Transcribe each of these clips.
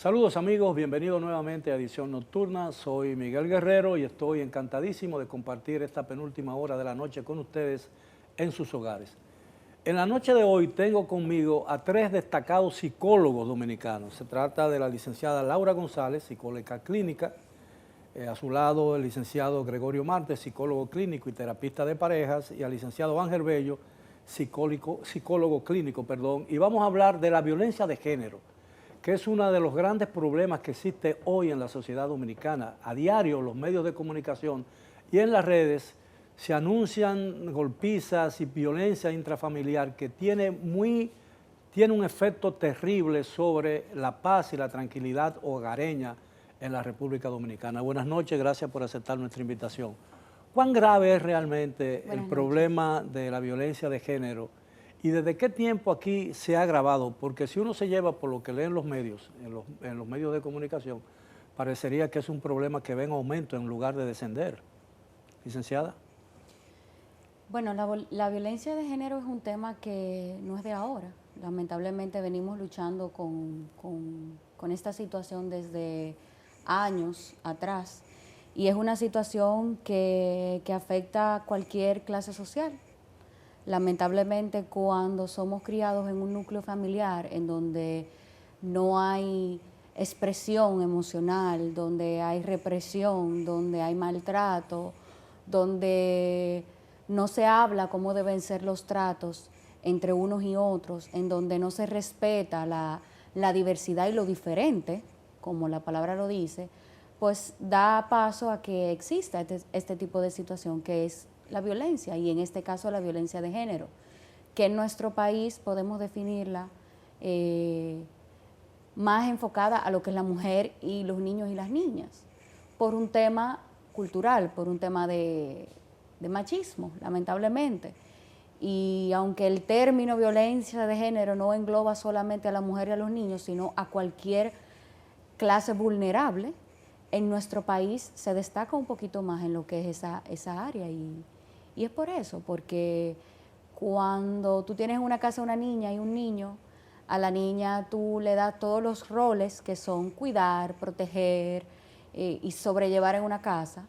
Saludos amigos, bienvenidos nuevamente a Edición Nocturna. Soy Miguel Guerrero y estoy encantadísimo de compartir esta penúltima hora de la noche con ustedes en sus hogares. En la noche de hoy tengo conmigo a tres destacados psicólogos dominicanos. Se trata de la licenciada Laura González, psicóloga clínica, a su lado el licenciado Gregorio Martes, psicólogo clínico y terapista de parejas, y al licenciado Ángel Bello, psicólogo clínico, y vamos a hablar de la violencia de género, que es uno de los grandes problemas que existe hoy en la sociedad dominicana. A diario los medios de comunicación y en las redes se anuncian golpizas y violencia intrafamiliar que tiene un efecto terrible sobre la paz y la tranquilidad hogareña en la República Dominicana. Buenas noches, gracias por aceptar nuestra invitación. ¿Cuán grave es realmente el problema de la violencia de género? ¿Y desde qué tiempo aquí se ha agravado? Porque si uno se lleva por lo que lee en los medios, en los medios de comunicación, parecería que es un problema que va en aumento en lugar de descender. Licenciada. Bueno, la violencia de género es un tema que no es de ahora. Lamentablemente venimos luchando con esta situación desde años atrás. Y es una situación que afecta a cualquier clase social. Lamentablemente, cuando somos criados en un núcleo familiar en donde no hay expresión emocional, donde hay represión, donde hay maltrato, donde no se habla cómo deben ser los tratos entre unos y otros, en donde no se respeta la diversidad y lo diferente, como la palabra lo dice, pues da paso a que exista este tipo de situación que es la violencia, y en este caso la violencia de género, que en nuestro país podemos definirla más enfocada a lo que es la mujer y los niños y las niñas, por un tema cultural, por un tema de machismo, lamentablemente. Y aunque el término violencia de género no engloba solamente a la mujer y a los niños, sino a cualquier clase vulnerable, en nuestro país se destaca un poquito más en lo que es esa área, y es por eso, porque cuando tú tienes en una casa una niña y un niño, a la niña tú le das todos los roles que son cuidar, proteger y sobrellevar en una casa,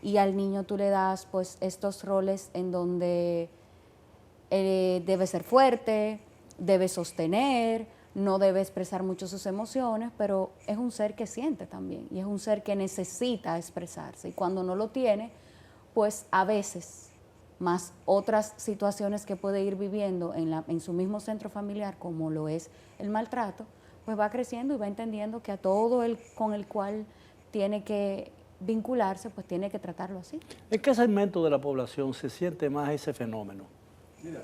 y al niño tú le das pues estos roles en donde debe ser fuerte, debe sostener, no debe expresar mucho sus emociones, pero es un ser que siente también, y es un ser que necesita expresarse, y cuando no lo tiene, pues a veces, más otras situaciones que puede ir viviendo en su mismo centro familiar, como lo es el maltrato, pues va creciendo y va entendiendo que a todo el con el cual tiene que vincularse, pues tiene que tratarlo así. ¿En qué segmento de la población se siente más ese fenómeno? Mira,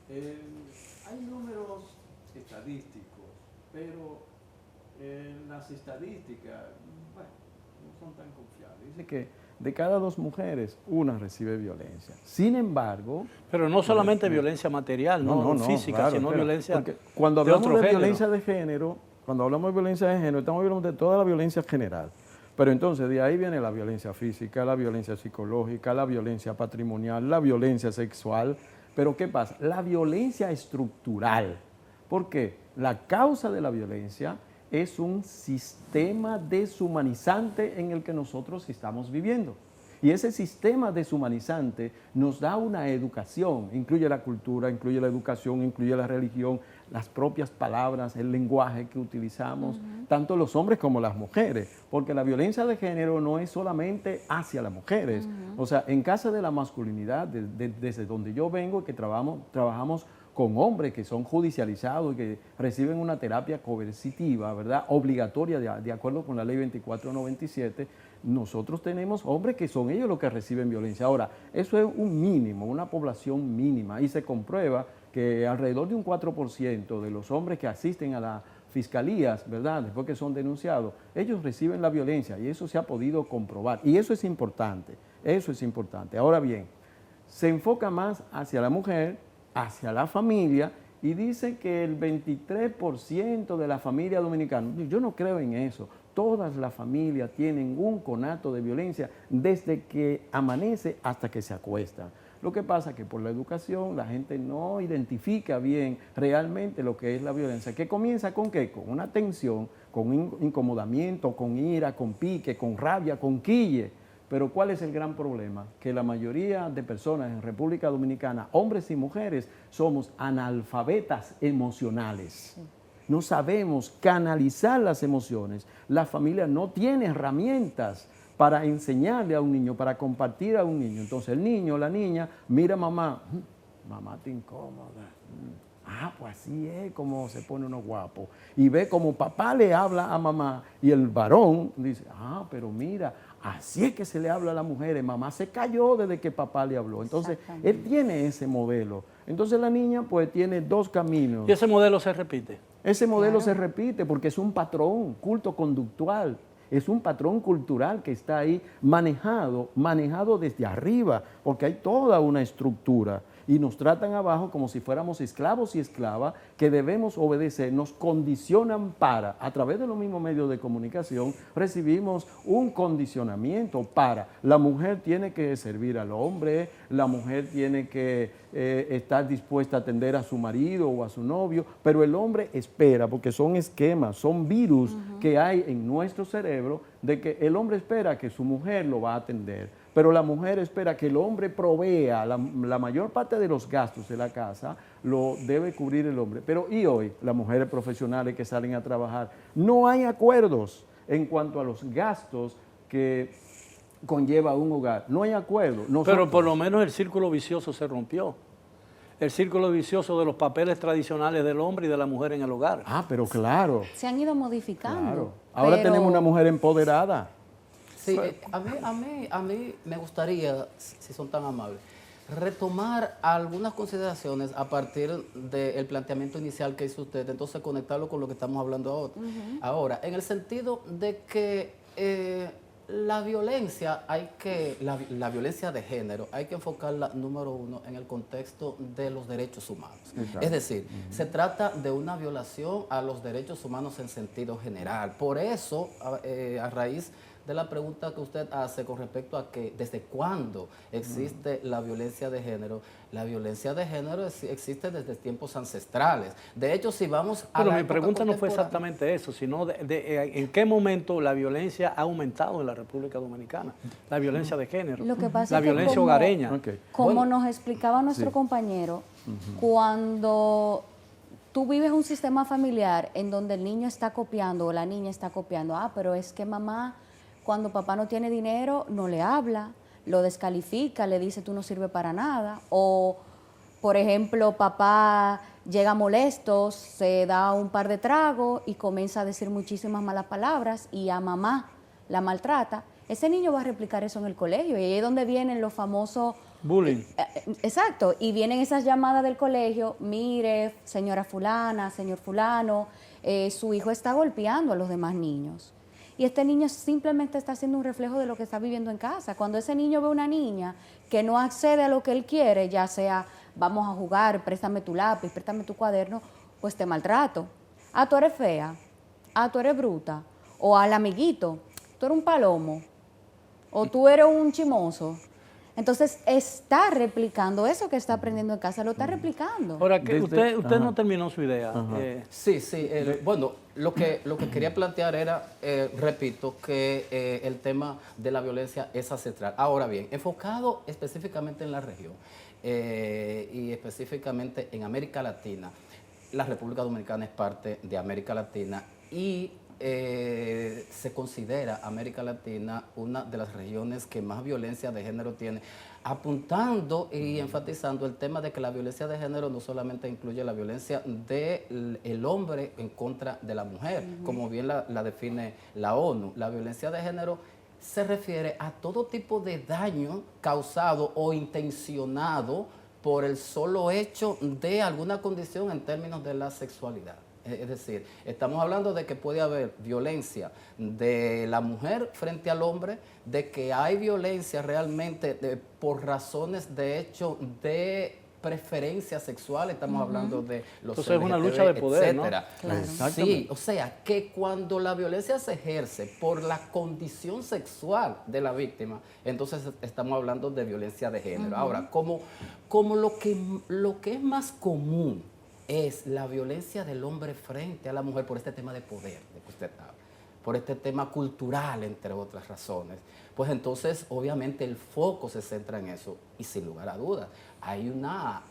hay números estadísticos, pero las estadísticas, bueno, no son tan confiables. Dice que de cada 2 mujeres, una recibe violencia. Sin embargo... Pero no solamente violencia material, no física, claro, sino violencia cuando hablamos de violencia de género, estamos hablando de toda la violencia general. Pero entonces de ahí viene la violencia física, la violencia psicológica, la violencia patrimonial, la violencia sexual. Pero ¿qué pasa? La violencia estructural. ¿Por qué? La causa de la violencia es un sistema deshumanizante en el que nosotros estamos viviendo. Y ese sistema deshumanizante nos da una educación, incluye la cultura, incluye la educación, incluye la religión, las propias palabras, el lenguaje que utilizamos, tanto los hombres como las mujeres, porque la violencia de género no es solamente hacia las mujeres. O sea, en casa de la masculinidad, desde donde yo vengo, que trabajamos con hombres que son judicializados y que reciben una terapia coercitiva, ¿verdad?, obligatoria de acuerdo con la ley 2497, nosotros tenemos hombres que son ellos los que reciben violencia. Ahora, eso es un mínimo, una población mínima, y se comprueba que alrededor de un 4% de los hombres que asisten a las fiscalías, ¿verdad?, después que son denunciados, ellos reciben la violencia, y eso se ha podido comprobar, y eso es importante, eso es importante. Ahora bien, se enfoca más hacia la mujer, hacia la familia, y dice que el 23% de la familia dominicana, yo no creo en eso, todas las familias tienen un conato de violencia desde que amanece hasta que se acuestan. Lo que pasa es que por la educación la gente no identifica bien realmente lo que es la violencia, que comienza con ¿qué? Con una tensión, con incomodamiento, con ira, con pique, con rabia, con quille. Pero ¿cuál es el gran problema? Que la mayoría de personas en República Dominicana, hombres y mujeres, somos analfabetas emocionales. No sabemos canalizar las emociones. La familia no tiene herramientas para enseñarle a un niño, para compartir a un niño. Entonces el niño o la niña mira a mamá, mamá está incómoda. Pues así es como se pone uno guapo. Y ve como papá le habla a mamá y el varón dice, pero mira, así es que se le habla a las mujeres. Mamá se cayó desde que papá le habló. Entonces, él tiene ese modelo. Entonces la niña pues tiene dos caminos. ¿Y ese modelo se repite? Ese modelo se repite porque es un patrón culto-conductual. Es un patrón cultural que está ahí manejado desde arriba, porque hay toda una estructura y nos tratan abajo como si fuéramos esclavos y esclavas que debemos obedecer, nos condicionan para, a través de los mismos medios de comunicación, recibimos un condicionamiento para, la mujer tiene que servir al hombre, la mujer tiene que estar dispuesta a atender a su marido o a su novio, pero el hombre espera, porque son esquemas, son virus que hay en nuestro cerebro, de que el hombre espera que su mujer lo va a atender. Pero la mujer espera que el hombre provea la mayor parte de los gastos de la casa, lo debe cubrir el hombre. Pero y hoy, las mujeres profesionales que salen a trabajar, no hay acuerdos en cuanto a los gastos que conlleva un hogar. No hay acuerdo. Pero por lo menos el círculo vicioso se rompió. El círculo vicioso de los papeles tradicionales del hombre y de la mujer en el hogar. Pero claro. Se han ido modificando. Claro. Ahora tenemos una mujer empoderada. Sí, a mí me gustaría, si son tan amables, retomar algunas consideraciones a partir del planteamiento inicial que hizo usted, entonces conectarlo con lo que estamos hablando ahora. Ahora, en el sentido de que la violencia la violencia de género hay que enfocarla, número uno, en el contexto de los derechos humanos. Exacto. Es decir, se trata de una violación a los derechos humanos en sentido general. Por eso, a raíz de la pregunta que usted hace con respecto a que desde cuándo existe la violencia de género existe desde tiempos ancestrales. De hecho, si vamos a Pero mi pregunta no fue exactamente eso, sino en qué momento la violencia ha aumentado en la República Dominicana, la violencia de género, Lo que pasa la es que violencia hogareña. Como nos explicaba nuestro compañero, cuando tú vives un sistema familiar en donde el niño está copiando o la niña está copiando, pero es que mamá, cuando papá no tiene dinero, no le habla, lo descalifica, le dice tú no sirves para nada. O, por ejemplo, papá llega molesto, se da un par de tragos y comienza a decir muchísimas malas palabras y a mamá la maltrata. Ese niño va a replicar eso en el colegio y ahí es donde vienen los famosos... bullying. Exacto, y vienen esas llamadas del colegio, mire, señora fulana, señor fulano, su hijo está golpeando a los demás niños. Y este niño simplemente está haciendo un reflejo de lo que está viviendo en casa. Cuando ese niño ve a una niña que no accede a lo que él quiere, ya sea vamos a jugar, préstame tu lápiz, préstame tu cuaderno, pues te maltrato. Tú eres fea, tú eres bruta, o al amiguito, tú eres un palomo, o tú eres un chimoso. Entonces está replicando eso que está aprendiendo en casa, lo está replicando. Ahora, que usted no terminó su idea. Sí. Bueno, lo que quería plantear era, repito, que el tema de la violencia es ancestral. Ahora bien, enfocado específicamente en la región y específicamente en América Latina, la República Dominicana es parte de América Latina y se considera América Latina una de las regiones que más violencia de género tiene, apuntando y enfatizando el tema de que la violencia de género no solamente incluye la violencia del hombre en contra de la mujer, como bien la define la ONU. La violencia de género se refiere a todo tipo de daño causado o intencionado por el solo hecho de alguna condición en términos de la sexualidad. Es decir, estamos hablando de que puede haber violencia de la mujer frente al hombre, de que hay violencia realmente por razones de hecho de preferencia sexual, estamos hablando de los Entonces es una lucha de poder, etcétera. ¿no? Claro. Sí, o sea, que cuando la violencia se ejerce por la condición sexual de la víctima, entonces estamos hablando de violencia de género. Ahora, como lo que es más común es la violencia del hombre frente a la mujer por este tema de poder de que usted habla, por este tema cultural, entre otras razones, pues entonces obviamente el foco se centra en eso y sin lugar a dudas hay una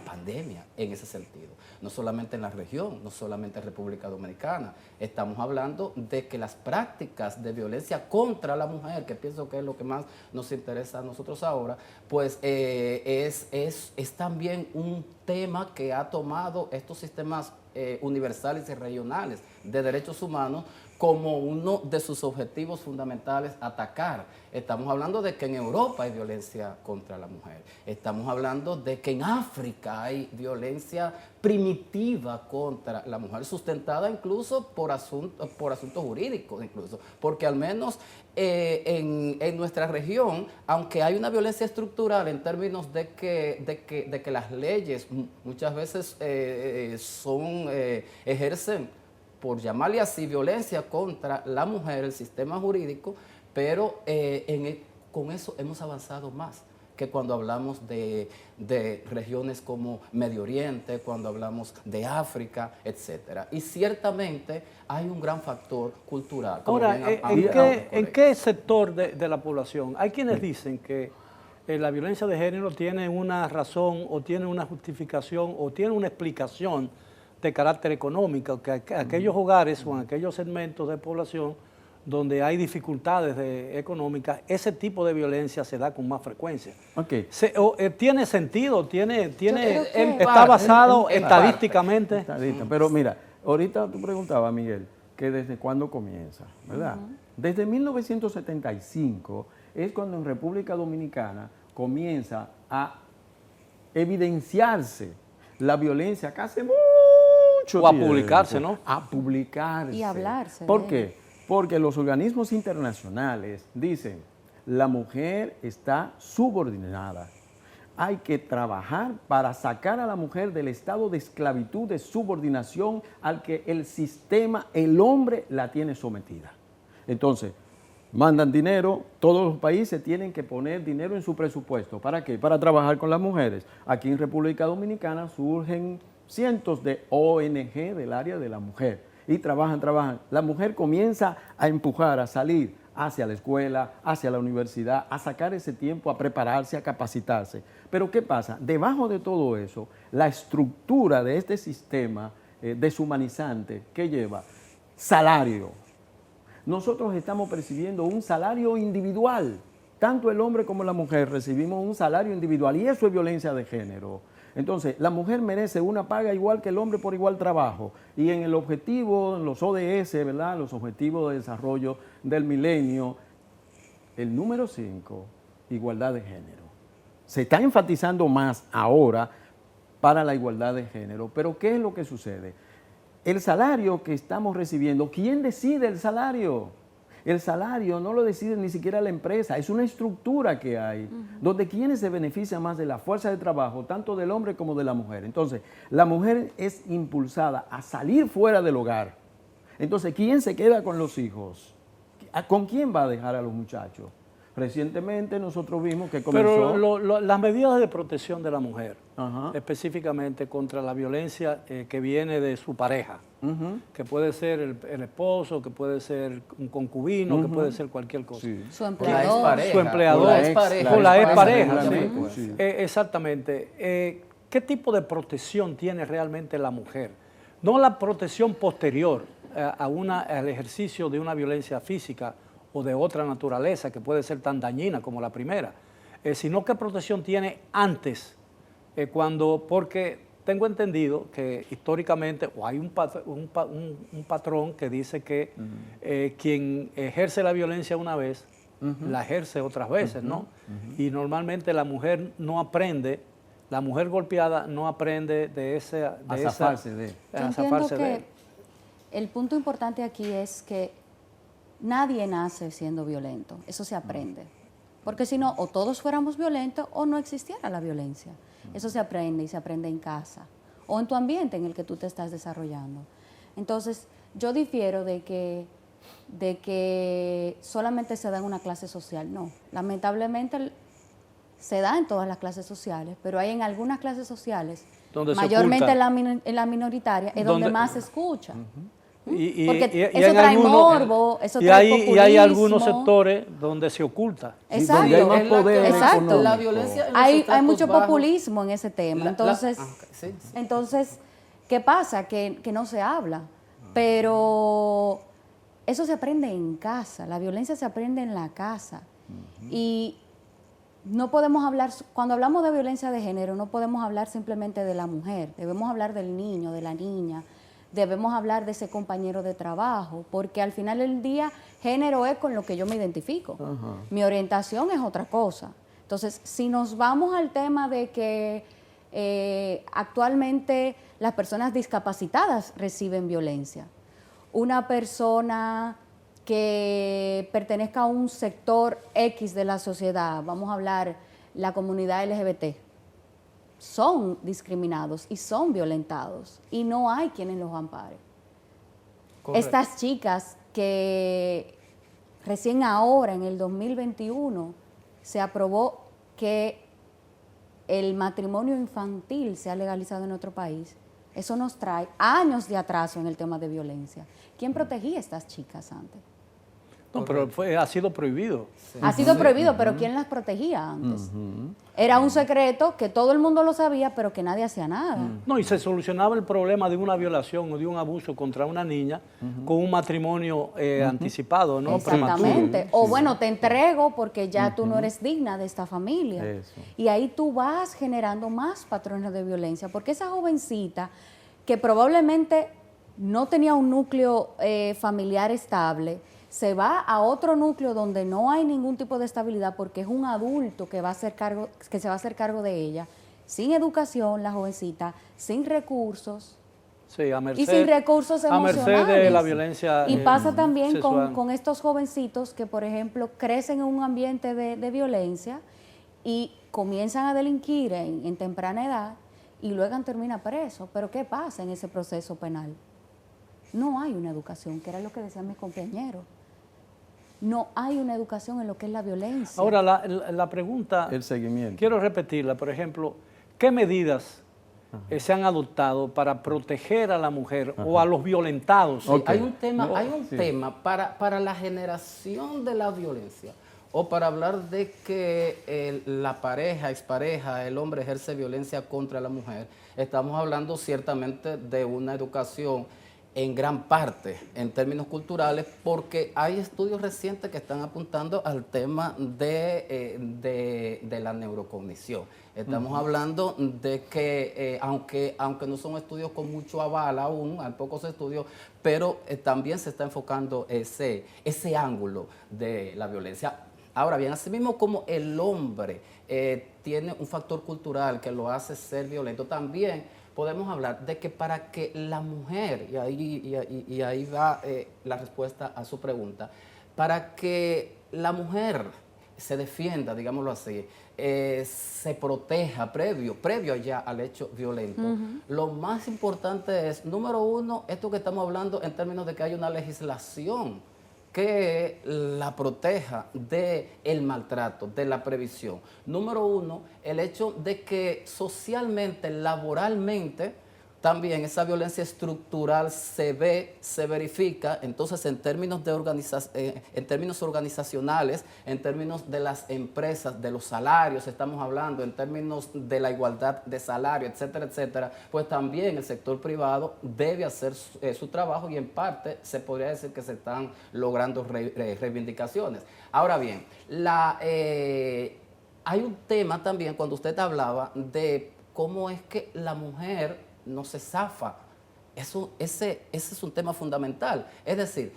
pandemia en ese sentido, no solamente en la región, no solamente en República Dominicana, estamos hablando de que las prácticas de violencia contra la mujer, que pienso que es lo que más nos interesa a nosotros ahora, pues es también un tema que ha tomado estos sistemas universales y regionales de derechos humanos como uno de sus objetivos fundamentales atacar. Estamos hablando de que en Europa hay violencia contra la mujer. Estamos hablando de que en África hay violencia primitiva contra la mujer, sustentada incluso por asuntos jurídicos, incluso, porque al menos en nuestra región, aunque hay una violencia estructural en términos de que las leyes muchas veces ejercen, por llamarle así, violencia contra la mujer, el sistema jurídico, pero con eso hemos avanzado más que cuando hablamos de regiones como Medio Oriente, cuando hablamos de África, etcétera. Y ciertamente hay un gran factor cultural. Ahora, ¿en qué sector de la población? Hay quienes dicen que la violencia de género tiene una razón o tiene una justificación o tiene una explicación de carácter económico, que aquellos hogares o en aquellos segmentos de población donde hay dificultades económicas, ese tipo de violencia se da con más frecuencia. Okay. ¿Tiene sentido? ¿Está basado estadísticamente? Pero mira, ahorita tú preguntabas, Miguel, que desde cuándo comienza, ¿verdad? Desde 1975 es cuando en República Dominicana comienza a evidenciarse la violencia que hace mucho o a tiempo, publicarse, ¿no? A publicarse. Y hablarse. ¿Por qué? Porque los organismos internacionales dicen, la mujer está subordinada. Hay que trabajar para sacar a la mujer del estado de esclavitud, de subordinación al que el sistema, el hombre, la tiene sometida. Entonces, mandan dinero, todos los países tienen que poner dinero en su presupuesto. ¿Para qué? Para trabajar con las mujeres. Aquí en República Dominicana surgen cientos de ONG del área de la mujer y trabajan. La mujer comienza a empujar, a salir hacia la escuela, hacia la universidad, a sacar ese tiempo, a prepararse, a capacitarse. Pero ¿qué pasa? Debajo de todo eso, la estructura de este sistema deshumanizante, ¿qué lleva? Salario. Nosotros estamos percibiendo un salario individual. Tanto el hombre como la mujer recibimos un salario individual y eso es violencia de género. Entonces, la mujer merece una paga igual que el hombre por igual trabajo. Y en el objetivo, en los ODS, ¿verdad? Los objetivos de desarrollo del milenio, el número 5, igualdad de género. Se está enfatizando más ahora para la igualdad de género. Pero ¿qué es lo que sucede? El salario que estamos recibiendo, ¿quién decide el salario? El salario no lo decide ni siquiera la empresa, es una estructura que hay, donde quienes se benefician más de la fuerza de trabajo, tanto del hombre como de la mujer. Entonces, la mujer es impulsada a salir fuera del hogar. Entonces, ¿quién se queda con los hijos? ¿Con quién va a dejar a los muchachos? Recientemente nosotros vimos que comenzó... Pero las medidas de protección de la mujer, Ajá. específicamente contra la violencia que viene de su pareja, que puede ser el esposo, que puede ser un concubino, que puede ser cualquier cosa. Sí. Su La empleador. expareja. Su empleador, O la expareja, expareja, sí. sí. Exactamente. ¿Qué tipo de protección tiene realmente la mujer? No la protección posterior al ejercicio de una violencia física o de otra naturaleza que puede ser tan dañina como la primera, sino qué protección tiene antes, porque tengo entendido que históricamente o hay un patrón que dice que quien ejerce la violencia una vez, la ejerce otras veces, ¿no? Y normalmente la mujer no aprende, la mujer golpeada no aprende de esa... Yo entiendo que el punto importante aquí es que nadie nace siendo violento, eso se aprende. Porque si no, o todos fuéramos violentos o no existiera la violencia. Eso se aprende y se aprende en casa o en tu ambiente en el que tú te estás desarrollando. Entonces, yo difiero de que solamente se da en una clase social. No, lamentablemente se da en todas las clases sociales, pero hay en algunas clases sociales Donde se mayormente oculta. en la minoritaria, es donde más se escucha. Porque y eso en trae algunos- morbo, eso trae populismo. Y hay algunos sectores donde se oculta. Exacto. donde hay más poder Exacto. económico. La violencia en los Hay estratos mucho bajos, populismo en ese tema. Entonces, sí. entonces, ¿qué pasa? Que no se habla. Pero eso se aprende en casa, la violencia se aprende en la casa. Y no podemos hablar, cuando hablamos de violencia de género, no podemos hablar simplemente de la mujer, debemos hablar del niño, de la niña, debemos hablar de ese compañero de trabajo, porque al final del día, género es con lo que yo me identifico. Ajá. Mi orientación es otra cosa. Entonces, si nos vamos al tema de que actualmente las personas discapacitadas reciben violencia, una persona que pertenezca a un sector X de la sociedad, vamos a hablar la comunidad LGBT, son discriminados y son violentados y no hay quienes los ampare. Correcto. Estas chicas que recién ahora, en el 2021, se aprobó que el matrimonio infantil sea legalizado en nuestro país, eso nos trae años de atraso en el tema de violencia. ¿Quién protegía a estas chicas antes? No, pero ha sido prohibido. Ha sido prohibido, pero ¿quién las protegía antes? Era un secreto que todo el mundo lo sabía, pero que nadie hacía nada. No, y se solucionaba el problema de una violación o de un abuso contra una niña con un matrimonio anticipado, ¿no? Exactamente. O bueno, te entrego porque ya tú no eres digna de esta familia. Eso. Y ahí tú vas generando más patrones de violencia, porque esa jovencita que probablemente no tenía un núcleo familiar estable, se va a otro núcleo donde no hay ningún tipo de estabilidad porque es un adulto que se va a hacer cargo de ella, sin educación, la jovencita, sin recursos. Sí, a merced, Y sin recursos emocionales. A merced de la violencia Y pasa también sexual. con estos jovencitos que, por ejemplo, crecen en un ambiente de violencia y comienzan a delinquir en temprana edad y luego termina preso. Pero ¿qué pasa en ese proceso penal? No hay una educación, que era lo que decían mis compañeros. No hay una educación en lo que es la violencia. Ahora, la pregunta, El seguimiento. quiero repetirla, por ejemplo, ¿qué medidas se han adoptado para proteger a la mujer o a los violentados? Ok. Hay un tema, Sí. para la generación de la violencia o para hablar de que la pareja, expareja, el hombre ejerce violencia contra la mujer. Estamos hablando ciertamente de una educación en gran parte en términos culturales, porque hay estudios recientes que están apuntando al tema de la neurocognición. Estamos hablando de que, aunque no son estudios con mucho aval aún, hay pocos estudios, pero también se está enfocando ese ángulo de la violencia. Ahora bien, así mismo como el hombre tiene un factor cultural que lo hace ser violento, también podemos hablar de que para que la mujer, y ahí va la respuesta a su pregunta, para que la mujer se defienda, digámoslo así, se proteja previo ya al hecho violento, lo más importante es, número uno, esto que estamos hablando en términos de que hay una legislación que la proteja del maltrato, de la previsión. Número uno, el hecho de que socialmente, laboralmente, también esa violencia estructural se verifica, entonces en términos en términos organizacionales, en términos de las empresas, de los salarios, estamos hablando, en términos de la igualdad de salario, etcétera, etcétera, pues también el sector privado debe hacer su trabajo y en parte se podría decir que se están logrando reivindicaciones. Ahora bien, hay un tema también cuando usted hablaba de cómo es que la mujer no se zafa. Ese es un tema fundamental. Es decir,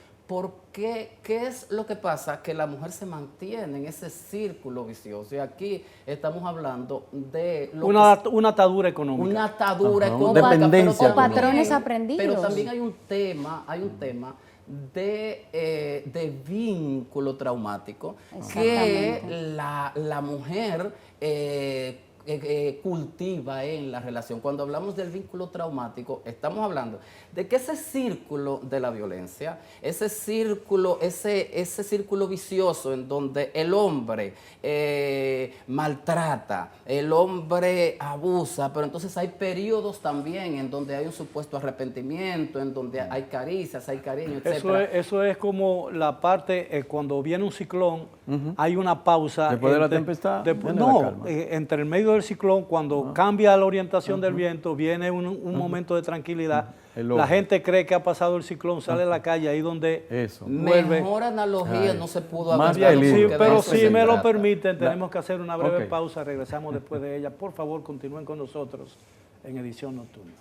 ¿qué es lo que pasa? Que la mujer se mantiene en ese círculo vicioso. Y aquí estamos hablando de una atadura económica. Una atadura Ajá, económica. dependencia. O patrones aprendidos. Pero también hay un tema de vínculo traumático que la mujer cultiva en la relación. Cuando hablamos del vínculo traumático, estamos hablando de que ese círculo de la violencia, ese círculo vicioso en donde el hombre maltrata, el hombre abusa, pero entonces hay periodos también en donde hay un supuesto arrepentimiento, en donde hay caricias, hay cariño, etc. Eso es como la parte, cuando viene un ciclón, hay una pausa. Después de la tempestad, viene la no, calma. entre el medio del ciclón, cuando cambia la orientación del viento, viene un momento de tranquilidad. La gente cree que ha pasado el ciclón, sale a la calle, ahí donde vuelve. Mejor analogía no se pudo Más haber dado, realista. porque de Pero eso si se me lo trata. permiten, tenemos que hacer una breve Ok. pausa, regresamos después de ella. Por favor, continúen con nosotros en Edición Nocturna.